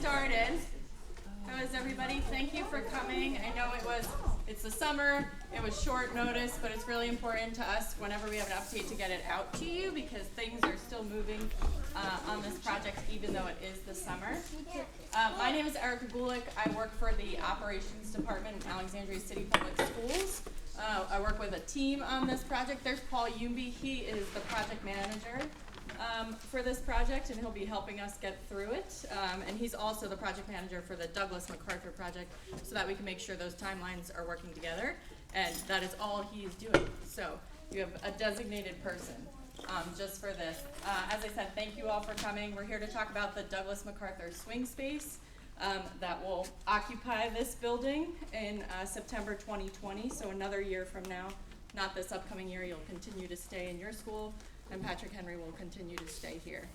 started. How is everybody? Thank you for coming. I know it's the summer, it was short notice, but it's really important to us whenever we have an update to get it out to you because things are still moving on this project even though it is the summer. My name is Erica Gulick. I work for the Operations Department in Alexandria City Public Schools. I work with a team on this project. There's Paul Yumby. He is the project manager for this project, and he'll be helping us get through it. And he's also the project manager for the Douglas MacArthur project, so that we can make sure those timelines are working together. And that is all he is doing. So you have a designated person just for this. As I said, thank you all for coming. We're here to talk about the Douglas MacArthur swing space that will occupy this building in September 2020, so another year from now. Not this upcoming year, you'll continue to stay in your school, and Patrick Henry will continue to stay here.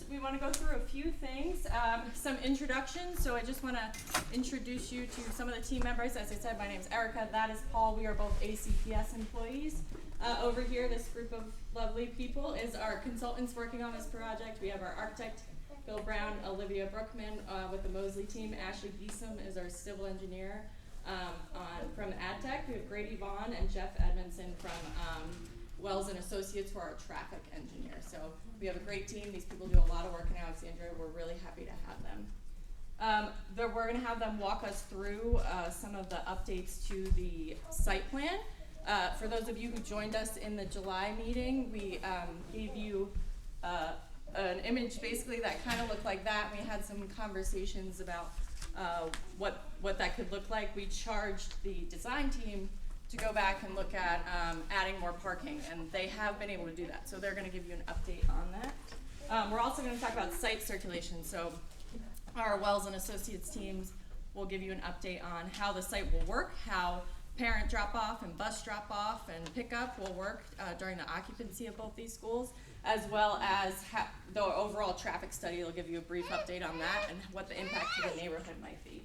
We want to go through a few things, some introductions. So I just want to introduce you to some of the team members. As I said, my name is Erica. That is Paul. We are both ACPS employees. Over here, this group of lovely people is our consultants working on this project. We have our architect, Bill Brown, Olivia Brookman with the Mosley team. Ashley Geesom is our civil engineer from AdTech. We have Grady Vaughn and Jeff Edmondson from Wells and Associates, who are our traffic engineer. So we have a great team. These people do a lot of work in Alexandria. We're really happy to have them. We're going to have them walk us through some of the updates to the site plan. For those of you who joined us in the July meeting, we gave you an image basically that kind of looked like that. We had some conversations about what that could look like. We charged the design team to go back and look at adding more parking, and they have been able to do that. So they're going to give you an update on that. We're also going to talk about site circulation. So our Wells and Associates teams will give you an update on how the site will work, how parent drop-off and bus drop-off and pickup will work during the occupancy of both these schools, as well as the overall traffic study will give you a brief update on that and what the impact to the neighborhood might be.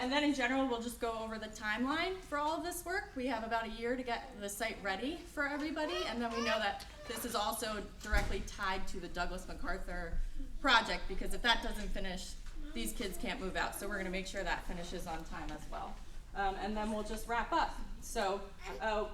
And then in general, we'll just go over the timeline for all of this work. We have about a year to get the site ready for everybody, and then we know that this is also directly tied to the Douglas MacArthur project, because if that doesn't finish, these kids can't move out. So we're gonna make sure that finishes on time as well. And then we'll just wrap up. So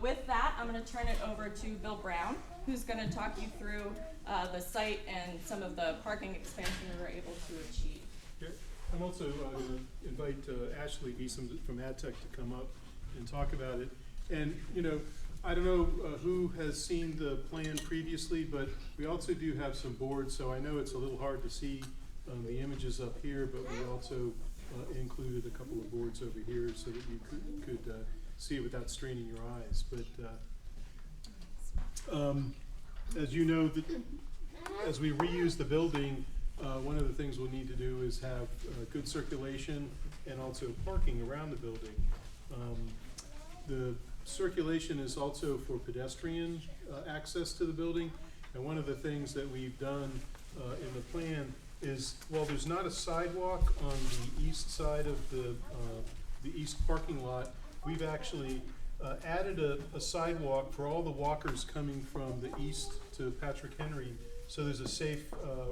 with that, I'm gonna turn it over to Bill Brown, who's gonna talk you through the site and some of the parking expansion we were able to achieve. Okay. I'm also going to invite Ashley Geesom from AdTech to come up and talk about it. And, you know, I don't know who has seen the plan previously, but we also do have some boards, so I know it's a little hard to see the images up here, but we also included a couple of boards over here so that you could see it without straining your eyes. But as you know, as we reuse the building, one of the things we'll need to do is have good circulation and also parking around the building. The circulation is also for pedestrian access to the building, and one of the things that we've done in the plan is, while there's not a sidewalk on the east side of the east parking lot, we've actually added a sidewalk for all the walkers coming from the east to Patrick Henry, so there's a safe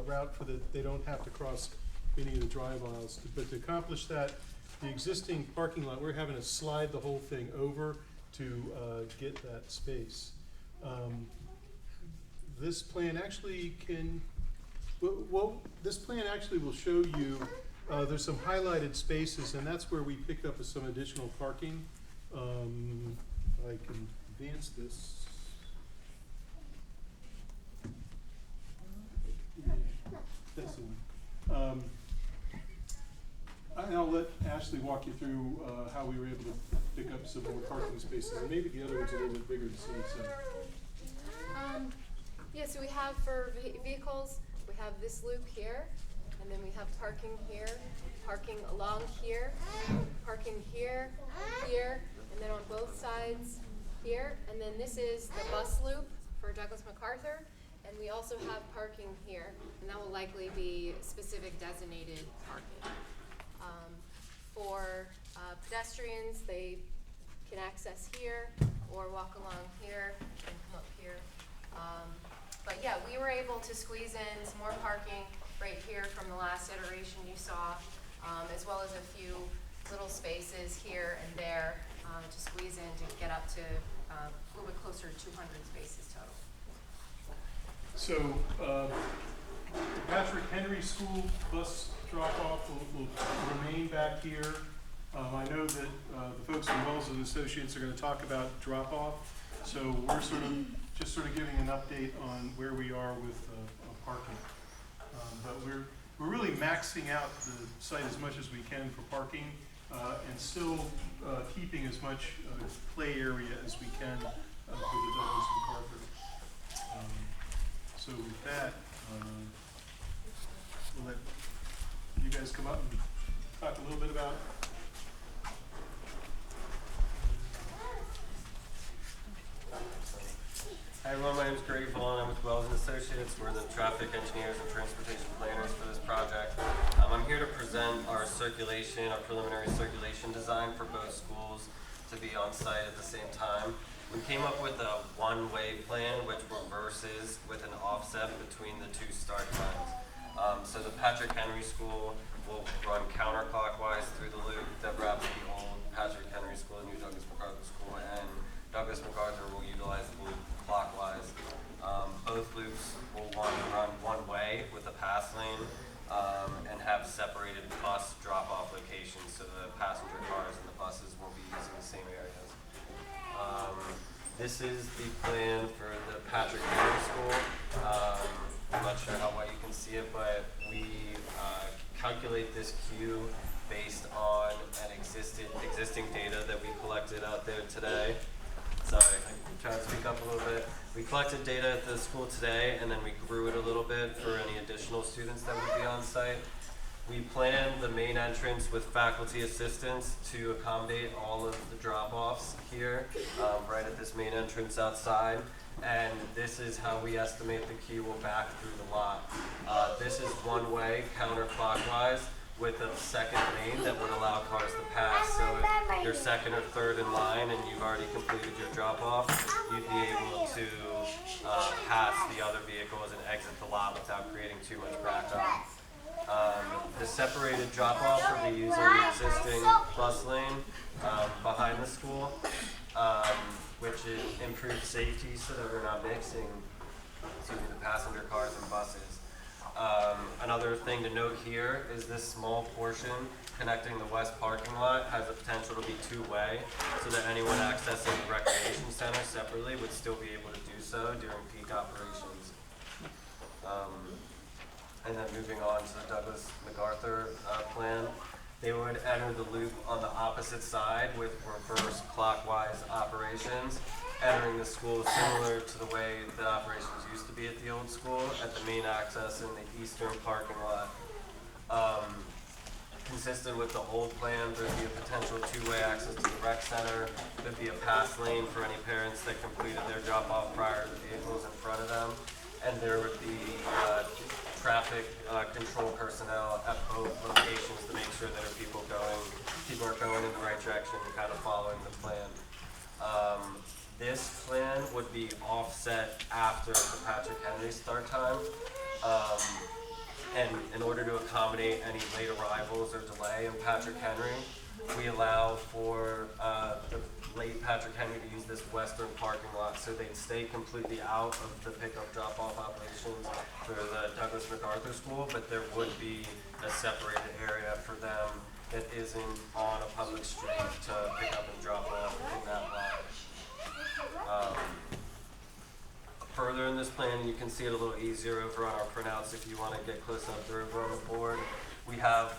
route for they don't have to cross any of the drive aisles. But to accomplish that, the existing parking lot, we're having to slide the whole thing over to get that space. This plan actually this plan actually will show you there's some highlighted spaces, and that's where we picked up some additional parking. I can advance this. That's the one. And I'll let Ashley walk you through how we were able to pick up some more parking spaces. And maybe the other one's a little bit bigger to see. So. Yeah, so we have for vehicles, we have this loop here, and then we have parking here, parking along here, parking here, here, and then on both sides here. And then this is the bus loop for Douglas MacArthur. And we also have parking here, and that will likely be specific designated parking. For pedestrians, they can access here or walk along here and come up here. But yeah, we were able to squeeze in some more parking right here from the last iteration you saw, as well as a few little spaces here and there to squeeze in to get up to a little bit closer to 200 spaces total. So, the Patrick Henry School bus drop-off will remain back here. I know that the folks from Wells and Associates are going to talk about drop-off, so we're just giving an update on where we are with parking. But we're really maxing out the site as much as we can for parking, and still keeping as much play area as we can for the Douglas MacArthur. So with that, we'll let you guys come up and talk a little bit about. Hi everyone, my name is Greg Vaughn. I'm with Wells and Associates. We're the traffic engineers and transportation planners for this project. I'm here to present our preliminary circulation design for both schools to be on site at the same time. We came up with a one-way plan which reverses with an offset between the two start times. So the Patrick Henry School will run counterclockwise through the loop that wraps the old Patrick Henry School, new Douglas MacArthur School, and Douglas MacArthur will utilize the loop clockwise. Both loops will want to run one way with a pass lane and have separated bus drop-off locations so the passenger cars and the buses will be using the same areas. This is the plan for the Patrick Henry School. I'm not sure how well you can see it, but we calculate this queue based on an existing data that we collected out there today. Sorry, I'm trying to speak up a little bit. We collected data at the school today, and then we grew it a little bit for any additional students that would be on site. We planned the main entrance with faculty assistants to accommodate all of the drop-offs here, right at this main entrance outside. And this is how we estimate the queue will back through the lot. This is one way counterclockwise with a second lane that would allow cars to pass. So if you're second or third in line and you've already completed your drop-off, you'd be able to pass the other vehicles and exit the lot without creating too much backup. The separated drop-off will be using the existing bus lane behind the school, which improves safety so that we're not mixing the passenger cars and buses. Another thing to note here is this small portion connecting the west parking lot has the potential to be two-way so that anyone accessing the recreation center separately would still be able to do so during peak operations. And then moving on to the Douglas MacArthur plan, they would enter the loop on the opposite side with reverse clockwise operations, entering the school similar to the way the operations used to be at the old school at the main access in the eastern parking lot. Consistent with the old plan, there'd be a potential two-way access to the rec center. There'd be a pass lane for any parents that completed their drop-off prior to the vehicles in front of them. And there would be traffic control personnel at both locations to make sure that people are going in the right direction and kind of following the plan. This plan would be offset after the Patrick Henry start time. And in order to accommodate any late arrivals or delay in Patrick Henry, we allow for the late Patrick Henry to use this western parking lot so they'd stay completely out of the pickup drop-off operations for the Douglas MacArthur School, but there would be a separated area for them that isn't on a public street to pick up and drop off in that lot. Further in this plan, you can see it a little easier over on our printouts if you want to get close up there over on the board. We have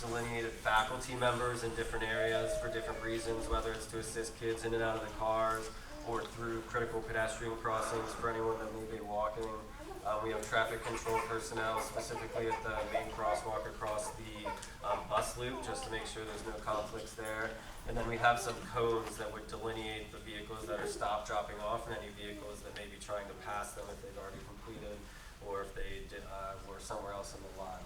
delineated faculty members in different areas for different reasons, whether it's to assist kids in and out of the cars or through critical pedestrian crossings for anyone that may be walking. We have traffic control personnel specifically at the main crosswalk across the bus loop just to make sure there's no conflicts there. And then we have some cones that would delineate the vehicles that are stop dropping off and any vehicles that may be trying to pass them if they've already completed or if they were somewhere else in the lot.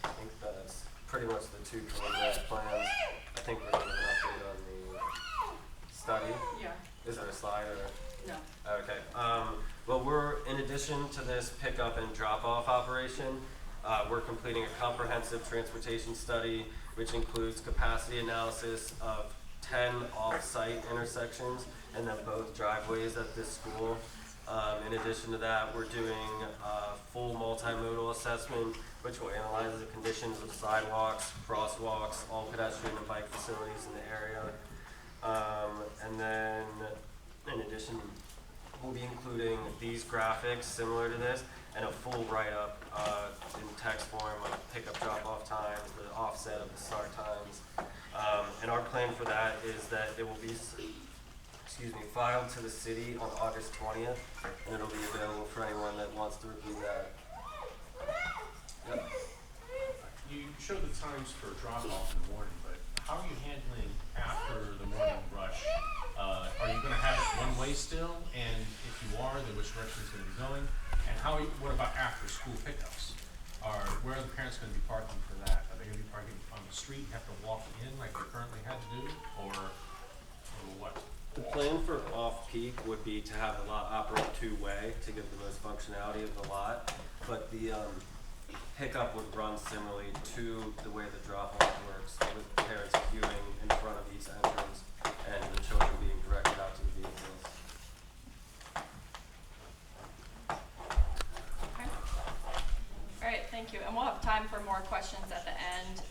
I think that's pretty much the two preliminary plans. I think we're going to have an update on the study. Yeah. Is there a slide or? No. Okay. Well, in addition to this pickup and drop-off operation, we're completing a comprehensive transportation study, which includes capacity analysis of 10 off-site intersections and then both driveways at this school. In addition to that, we're doing a full multimodal assessment, which will analyze the conditions of sidewalks, crosswalks, all pedestrian and bike facilities in the area. And then, in addition, we'll be including these graphics similar to this and a full write-up in text form of pickup drop-off times, the offset of the start times. And our plan for that is that it will be filed to the city on August 20th, and it'll be available for anyone that wants to review that. Yep. You showed the times for drop-off in the morning, but how are you handling after the morning rush? Are you going to have it one way still? And if you are, then which direction is going to be going? And what about after school pickups? Where are the parents going to be parking for that? Are they going to be parking on the street, have to walk in like they currently had to do, or what? The plan for off-peak would be to have the lot operate two-way to give the most functionality of the lot, but the pickup would run similarly to the way the drop-off works, with parents queuing in front of each entrance and the children being directed out to the vehicles. Okay. All right, thank you. And we'll have time for more questions at the end.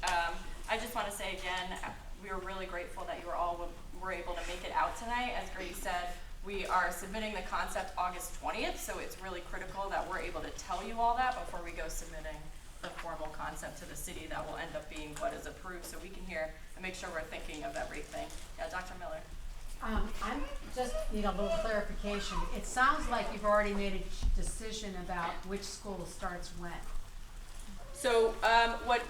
I just want to say again, we are really grateful that you were able to make it out tonight. As Grady said, we are submitting the concept August 20th, so it's really critical that we're able to tell you all that before we go submitting the formal concept to the city that will end up being what is approved, so we can hear and make sure we're thinking of everything. Yeah, Dr. Miller. I'm just need a little clarification. It sounds like you've already made a decision about which school starts when. So what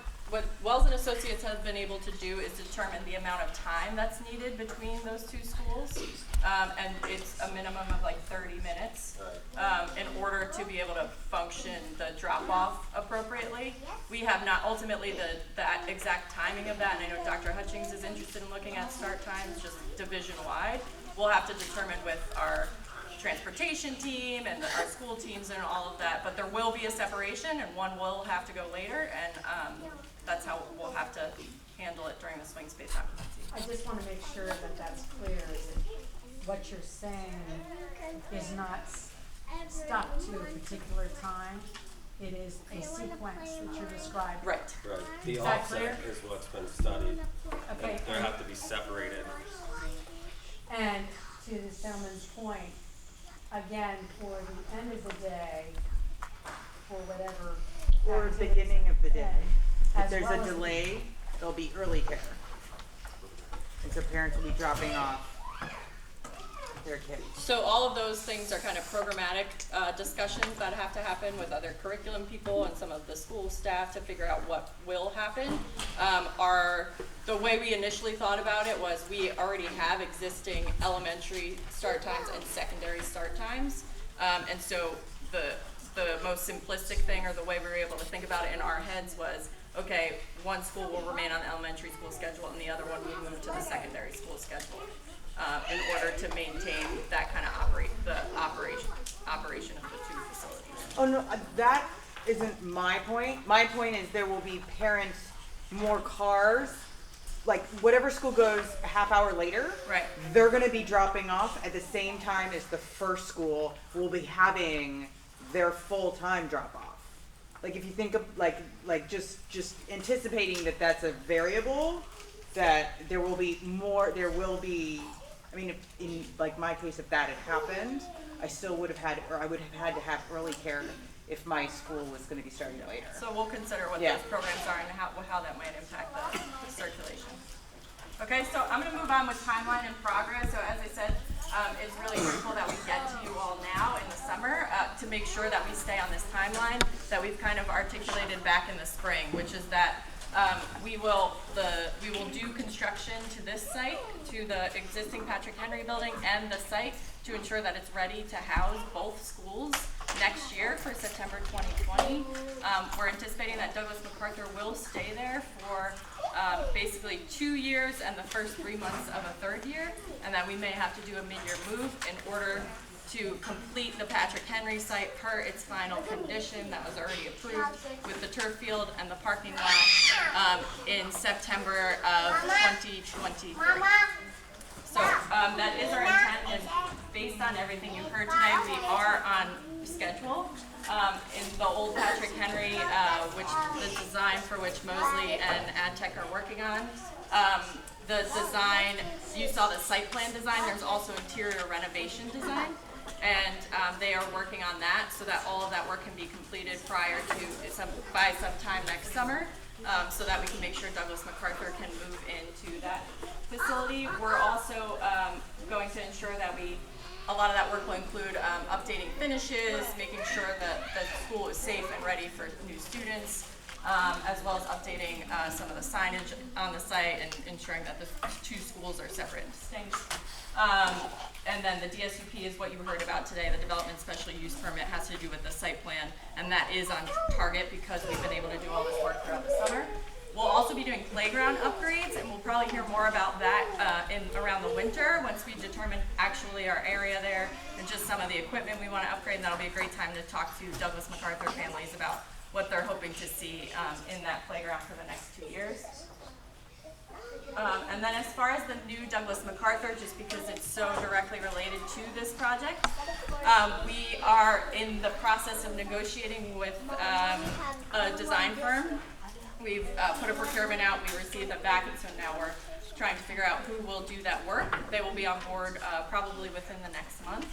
Wells and Associates has been able to do is determine the amount of time that's needed between those two schools, and it's a minimum of like 30 minutes in order to be able to function the drop-off appropriately. We have not ultimately the exact timing of that, and I know Dr. Hutchings is interested in looking at start times just division-wide. We'll have to determine with our transportation team and our school teams and all of that, but there will be a separation and one will have to go later, and that's how we'll have to handle it during the swing space occupancy. I just want to make sure that that's clear, that what you're saying is not stuck to a particular time. It is a sequence that you're describing. Right. Right. The Is that offset clear? is what's been studied. Okay. They have to be separated. And to this gentleman's point, again, for the end of the day, for whatever. Or activities beginning of the day. If as there's well a as- delay, there'll be early care. And so parents will be dropping off their kids. So all of those things are kind of programmatic discussions that have to happen with other curriculum people and some of the school staff to figure out what will happen. The way we initially thought about it was we already have existing elementary start times and secondary start times. And so the most simplistic thing, or the way we were able to think about it in our heads, was, okay, one school will remain on the elementary school schedule and the other one will move to the secondary school schedule, in order to maintain that kind of operation of the two facilities. Oh no, that isn't my point. My point is there will be parents, more cars, like whatever school goes a half hour later. Right. They're gonna be dropping off at the same time as the first school will be having their full-time drop-off. Like if you think of like just anticipating that that's a variable, that there will be, I mean, if in like my case, if that had happened, I still would have had, or I would have had to have early care if my school was gonna be starting later. So we'll consider what Yeah. those programs are and how that might impact the circulation. Okay, so I'm gonna move on with timeline and progress. So as I said, it's really critical that we get to you all now in the summer to make sure that we stay on this timeline that we've kind of articulated back in the spring, which is that we will do construction to this site, to the existing Patrick Henry building and the site, to ensure that it's ready to house both schools next year for September 2020. We're anticipating that Douglas MacArthur will stay there for basically 2 years and the first 3 months of a third year, and that we may have to do a mid-year move in order to complete the Patrick Henry site per its final condition that was already approved with the turf field and the parking lot in September of 2023. So that is our intent, and based on everything you heard today, we are on schedule. In the old Patrick Henry, which the design for which Mosley and AdTech are working on, the design, you saw the site plan design, there's also interior renovation design, and they are working on that so that all of that work can be completed by sometime next summer, so that we can make sure Douglas MacArthur can move into that facility. We're also going to ensure that a lot of that work will include updating finishes, making sure that the school is safe and ready for new students, as well as updating some of the signage on the site and ensuring that the two schools are separate and distinct. And then the DSUP is what you heard about today. The Development Special Use Permit has to do with the site plan, and that is on target because we've been able to do all this work throughout the summer. We'll also be doing playground upgrades, and we'll probably hear more about that around the winter once we determine actually our area there and just some of the equipment we want to upgrade. And that'll be a great time to talk to Douglas MacArthur families about what they're hoping to see in that playground for the next 2 years. And then as far as the new Douglas MacArthur, just because it's so directly related to this project, we are in the process of negotiating with a design firm. We've put a procurement out, we received them back, and so now we're trying to figure out who will do that work. They will be on board probably within the next month.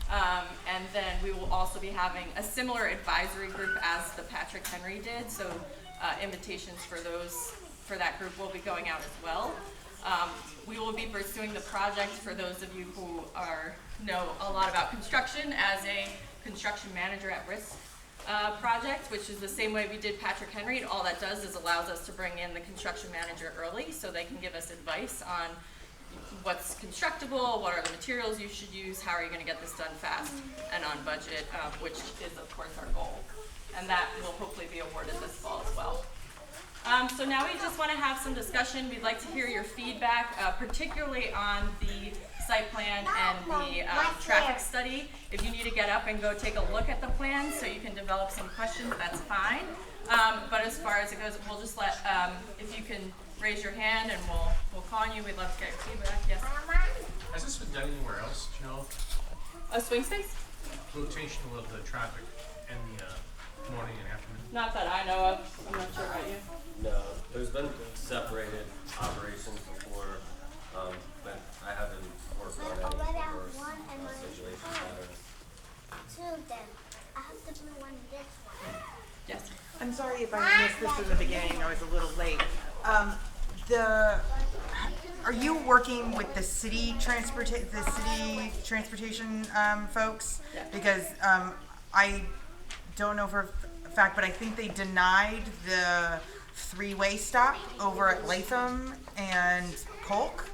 And then we will also be having a similar advisory group as the Patrick Henry did, so invitations for that group will be going out as well. We will be pursuing the project for those of you who know a lot about construction as a construction manager at risk project, which is the same way we did Patrick Henry. All that does is allows us to bring in the construction manager early so they can give us advice on what's constructible, what are the materials you should use, how are you going to get this done fast and on budget, which is of course our goal. And that will hopefully be awarded this fall as well. So now we just want to have some discussion. We'd like to hear your feedback, particularly on the site plan and the traffic study. If you need to get up and go take a look at the plan so you can develop some questions, that's fine. But as far as it goes, we'll just let, if you can raise your hand and we'll call on you. We'd love to get your feedback. Yes? Has this been done anywhere else, do you know? A swing space? Rotation of the traffic in the morning and afternoon? Not that I know of. I'm not sure about you. No, there's been separated operations before, but I haven't worked on any reverse situation patterns. I have the blue one, this one. Yes. I'm sorry if I missed this in the beginning, I was a little late. Are you working with the city transportation folks? Yeah. Because I don't know for a fact, but I think they denied the three-way stop over at Latham and Polk.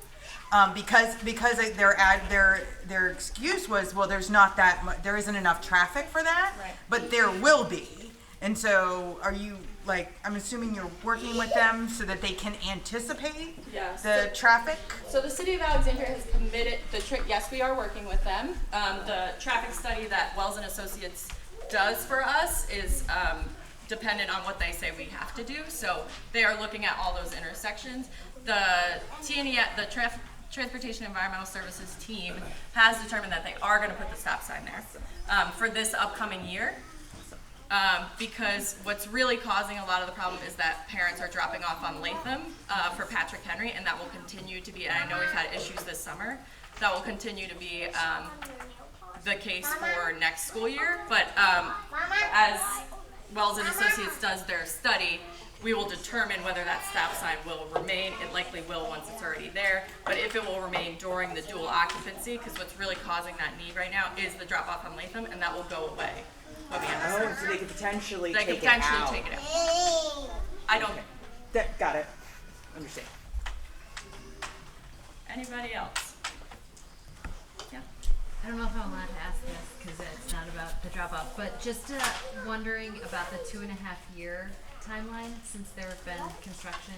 Because their excuse was, well, there's not that much, there isn't enough traffic for that, Right. but there will be. And so, are you I'm assuming you're working with them so that they can anticipate Yes. the traffic? So the City of Alexandria has committed yes, we are working with them. The traffic study that Wells and Associates does for us is dependent on what they say we have to do. So they are looking at all those intersections. The Transportation Environmental Services team has determined that they are going to put the stop sign there for this upcoming year. Because what's really causing a lot of the problem is that parents are dropping off on Latham for Patrick Henry, and that will continue to be, and I know we've had issues this summer, that will continue to be the case for next school year. But as Wells and Associates does their study, we will determine whether that stop sign will remain. It likely will once it's already there, but if it will remain during the dual occupancy, because what's really causing that need right now is the drop off on Latham, and that will go away. Oh, so they could potentially They take could potentially it out. take it out. I don't. Got it. Understand. Anybody else? Yeah. I don't know if I'm allowed to ask this because it's not about the drop off, but just wondering about the 2.5 year timeline, since there have been construction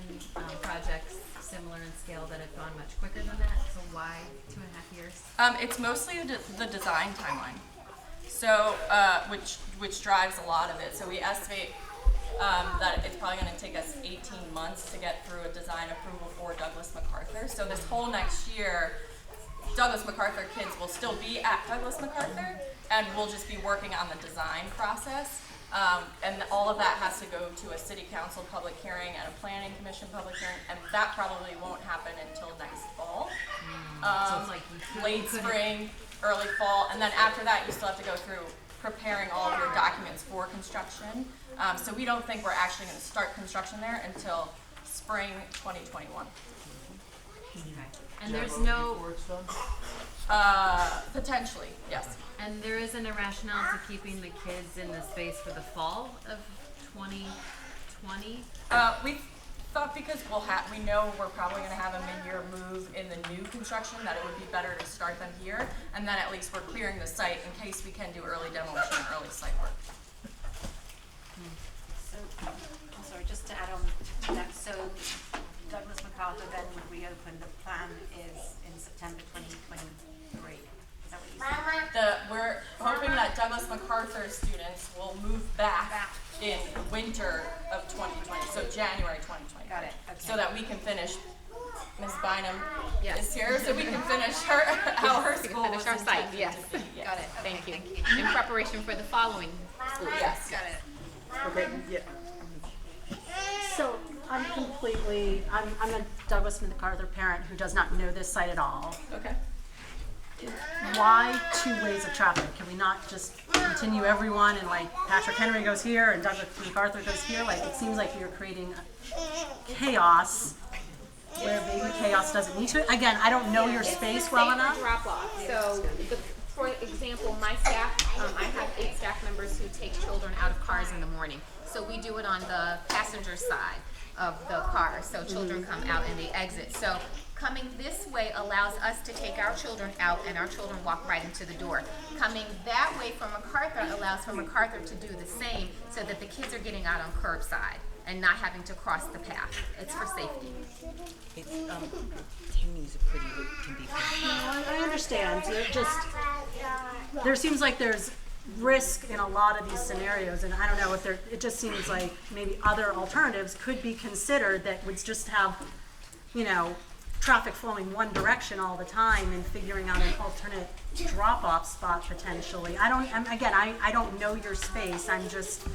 projects similar in scale that have gone much quicker than that? So why 2.5 years? It's mostly the design timeline, so which drives a lot of it. So we estimate that it's probably going to take us 18 months to get through a design approval for Douglas MacArthur. So this whole next year, Douglas MacArthur kids will still be at Douglas MacArthur, and we'll just be working on the design process. And all of that has to go to a city council public hearing and a planning commission public hearing, and that probably won't happen until next fall. So it's like you Late couldn't- spring, early fall, and then after that, you still have to go through preparing all of your documents for construction. So we don't think we're actually going to start construction there until spring 2021. Okay. And there's no, Potentially, yes. and there isn't a rationale to keeping the kids in the space for the fall of 2020? We thought because we know we're probably going to have a mid-year move in the new construction, that it would be better to start them here, and then at least we're clearing the site in case we can do early demolition and early site work. So, I'm sorry, just to add on to that, so Douglas MacArthur then would reopen, the plan is in September 2023. Is that what you said? We're hoping that Douglas MacArthur students will move back in winter of 2020, so January 2020. Got it, okay. So that we can finish, Ms. Bynum Yes. is here, so we can finish how her We can school finish was our site, intended yes. to be. Yes. Got it, thank you. In preparation for the following school year. Yes. Got it. Okay, yeah. So I'm a Douglas MacArthur parent who does not know this site at all. Okay. Why 2 ways of traffic? Can we not just continue everyone and like Patrick Henry goes here and Douglas MacArthur goes here? Like it seems like you're creating chaos where maybe chaos doesn't need to. Again, I don't know your space well enough. Drop off. So, for example, my staff, I have 8 staff members who take children out of cars in the morning. So we do it on the passenger side of the car. So children come out and they exit. So coming this way allows us to take our children out and our children walk right into the door. Coming that way from MacArthur allows for MacArthur to do the same so that the kids are getting out on curbside and not having to cross the path. It's for safety. It's, Tierney's a pretty, can be pretty. I understand. There seems like there's risk in a lot of these scenarios, and I don't know if it just seems like maybe other alternatives could be considered that would just have, traffic flowing one direction all the time and figuring out an alternate drop-off spot potentially. I don't know your space. I'm just,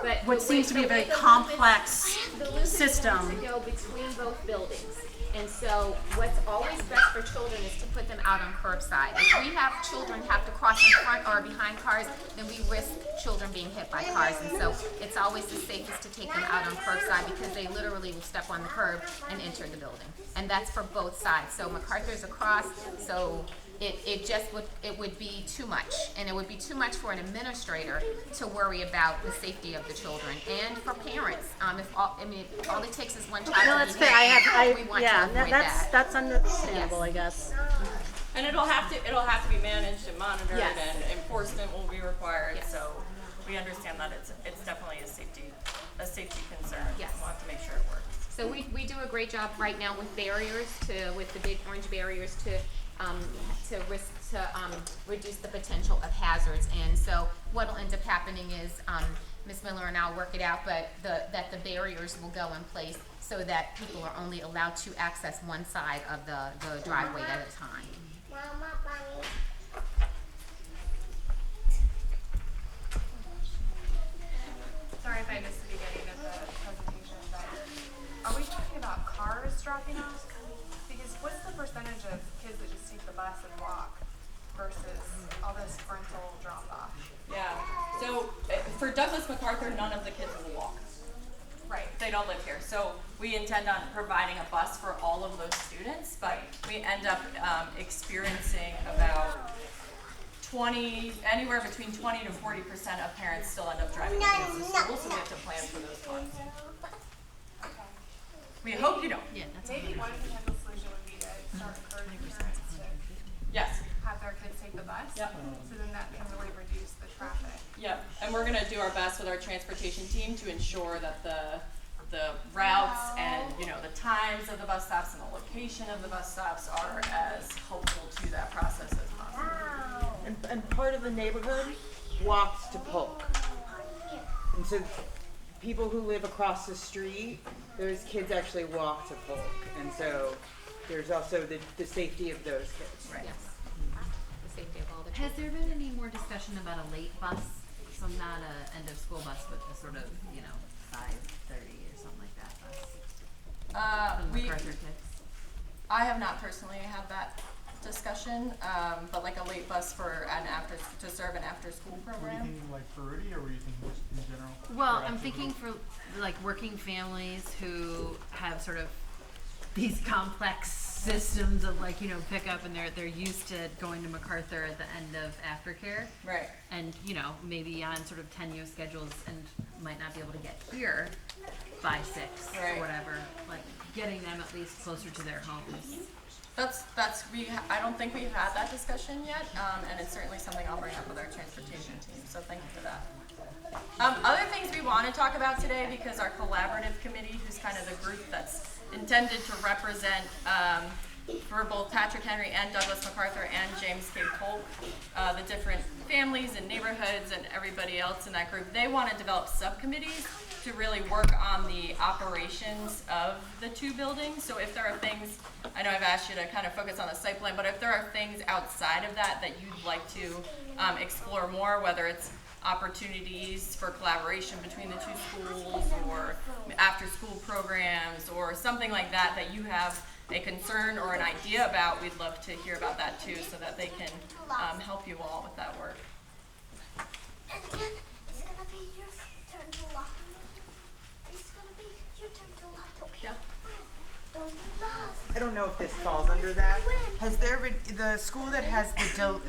But what seems to be a very the loop is- complex the loop is system. supposed to go between both buildings. And so what's always best for children is to put them out on curbside. If we have children have to cross in front or behind cars, then we risk children being hit by cars. And so it's always the safest to take them out on curbside because they literally will step on the curb and enter the building. And that's for both sides. So MacArthur's across, so it would be too much, and it would be too much for an administrator to worry about the safety of the children and for parents. If all it takes is one child No, to that's be fair. hit, we want to avoid that. That's understandable, Yes. I guess. And it'll have to be managed and monitored, Yes. and enforcement will be required. Yes. So we understand that it's definitely a safety concern. Yes. We'll have to make sure it works. So we do a great job right now with barriers with the big orange barriers to reduce the potential of hazards. And so what'll end up happening is Ms. Miller and I'll work it out, but that the barriers will go in place so that people are only allowed to access one side of the driveway at a time. Sorry if I missed the beginning of the presentation, but are we talking about cars dropping off? Because what's the percentage of kids that just take the bus and walk versus all this parental drop off? Yeah. So for Douglas MacArthur, none of the kids will walk. Right. They don't live here. So we intend on providing a bus for all of those students, but we end up experiencing about anywhere between 20 to 40% of parents still end up driving their kids to school, so we have to plan for those cars. We hope you don't. Yeah, that's Maybe one potential solution would be to start encouraging parents to Yes. have their kids take the bus. Yep. So then that can really reduce the traffic. Yep, and we're gonna do our best with our transportation team to ensure that the routes and, you know, the times of the bus stops and the location of the bus stops are as helpful to that process as possible. And part of the neighborhood walks to Polk. And so people who live across the street, those kids actually walk to Polk. And so there's also the safety of those kids. Right. Yes. The safety of all the Has there been any more discussion about a late bus? So not a end of school bus, but a sort of, 5:30 or something like that bus? For the MacArthur kids? I have not personally had that discussion, but like a late bus for to serve an after-school Were you program. thinking like Ferretti, or were you thinking just in general? Well, Or I'm actually- thinking for like working families who have sort of these complex systems of pickup, and they're used to going to MacArthur at the end of aftercare. Right. And maybe on sort of tenuous schedules and might not be able to get here by 6 Right. or whatever. Like getting them at least closer to their homes. I don't think we've had that discussion yet, and it's certainly something I'll bring up with our transportation team, so thank you for that. Other things we want to talk about today, because our collaborative committee, who's kind of the group that's intended to represent for both Patrick Henry and Douglas MacArthur and James K. Polk, the different families and neighborhoods and everybody else in that group, they want to develop subcommittees to really work on the operations of the two buildings. So if there are things, I know I've asked you to kind of focus on the site plan, but if there are things outside of that that you'd like to explore more, whether it's opportunities for collaboration between the two schools or after school programs or something like that that you have a concern or an idea about, we'd love to hear about that too, so that they can help you all with that work. And then it's gonna be your turn to lock. It's gonna be your turn to lock, okay? Yeah. Don't lock. I don't know if this falls under that. Has there been the school that has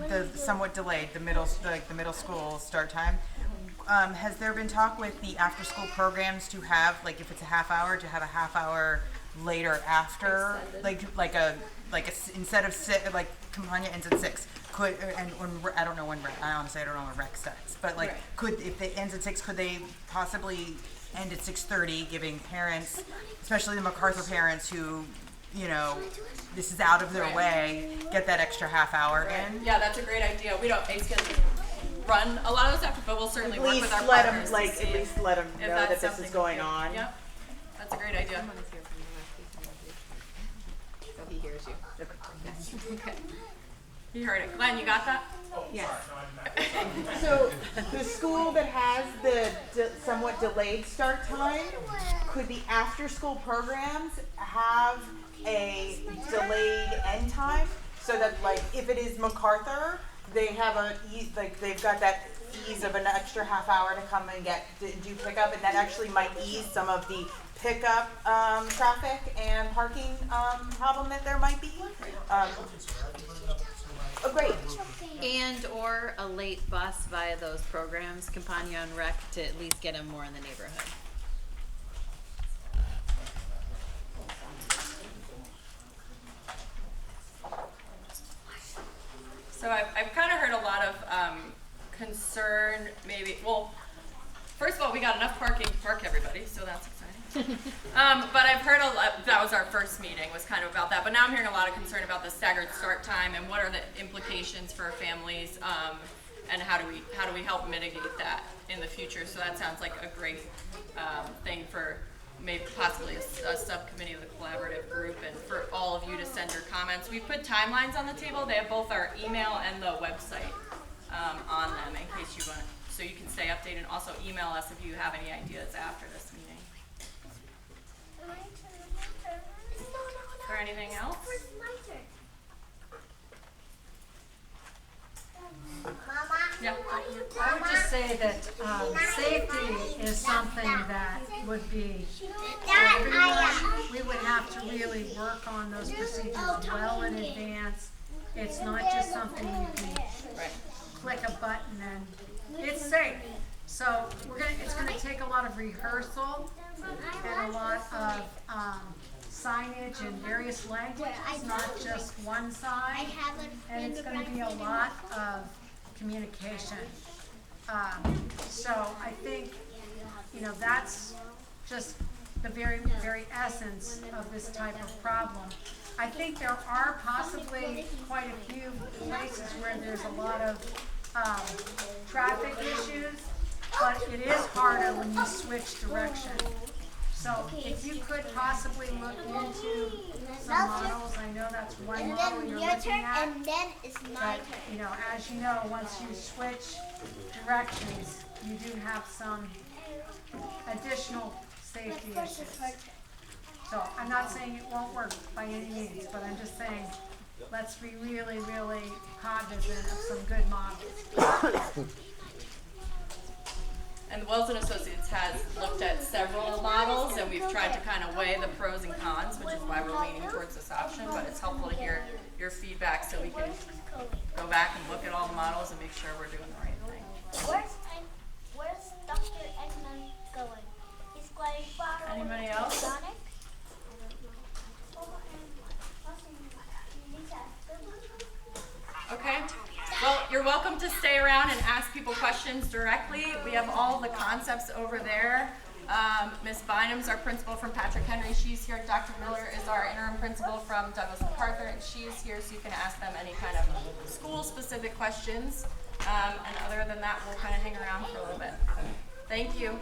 the somewhat delayed the middle school start time? Has there been talk with the after school programs to have, like, if it's a half hour, to have a half hour later after, like a instead of Campagna ends at 6, could I don't know when I honestly don't know when rec starts, but Right. could, if it ends at 6, could they possibly end at 6:30, giving parents, especially the MacArthur parents who, this is out of their Right. way, get that extra half hour in? Yeah, that's a great idea. We don't run a lot of those after, but we'll certainly At work least with our let partners them, to see at least let them if know that's that this something is we going do. on. Yep, that's a great idea. So he hears you. Okay. You heard it. Glenn, you got that? Yes. So the school that has the somewhat delayed start time, could the after-school programs have a delayed end time? So that, like, if it is MacArthur, they have they've got that ease of an extra half hour to come and do pickup, and that actually might ease some of the pickup traffic and parking problem that there might be. Oh, great. And or a late bus via those programs, Campagna and Rec, to at least get them more in the neighborhood. So I've kind of heard a lot of concern, maybe, well, first of all, we got enough parking to park everybody, so that's exciting. But I've heard a lot, that was our first meeting, was kind of about that, but now I'm hearing a lot of concern about the staggered start time and what are the implications for families, and how do we help mitigate that in the future. So that sounds like a great thing for maybe possibly a subcommittee of the collaborative group, and for all of you to send your comments. We put timelines on the table. They have both our email and the website on them in case you want, so you can stay updated, and also email us if you have any ideas after this meeting. My turn. Is there anything else? Where's my turn? Mama, Yeah. what are you doing? I would just say that safety is something that would be for everyone. We would have to really work on those procedures well in advance. It's not just something you can click a button and it's safe. So it's gonna take a lot of rehearsal and a lot of signage in various languages, not just one side. And it's gonna be a lot of communication So I think, you know, that's just the very, very essence of this type of problem. I think there are possibly quite a few places where there's a lot of traffic issues, but it is harder when you switch direction. So if you could possibly look into some models, I know that's one And model then you're your looking turn, at. and then it's my But, turn. you know, as you know, once you switch directions, you do have some additional safety issues. So I'm not saying it won't work by any means, but I'm just saying, let's be really, really cognizant of some good models. And Wells and Associates has looked at several models, and we've tried to kind of weigh the pros and cons, which is why we're leaning towards this option. But it's helpful to hear your feedback so we can go back and look at all the models and make sure we're doing the right thing. Where's Dr. Eggman going? He's going far away. Anybody else? Sonic? Okay. Well, you're welcome to stay around and ask people questions directly. We have all the concepts over there. Ms. Bynum's our principal from Patrick Henry. She's here. Dr. Miller is our interim principal from Douglas MacArthur, and she's here so you can ask them any kind of school-specific questions. And other than that, we'll kind of hang around for a little bit. Thank you.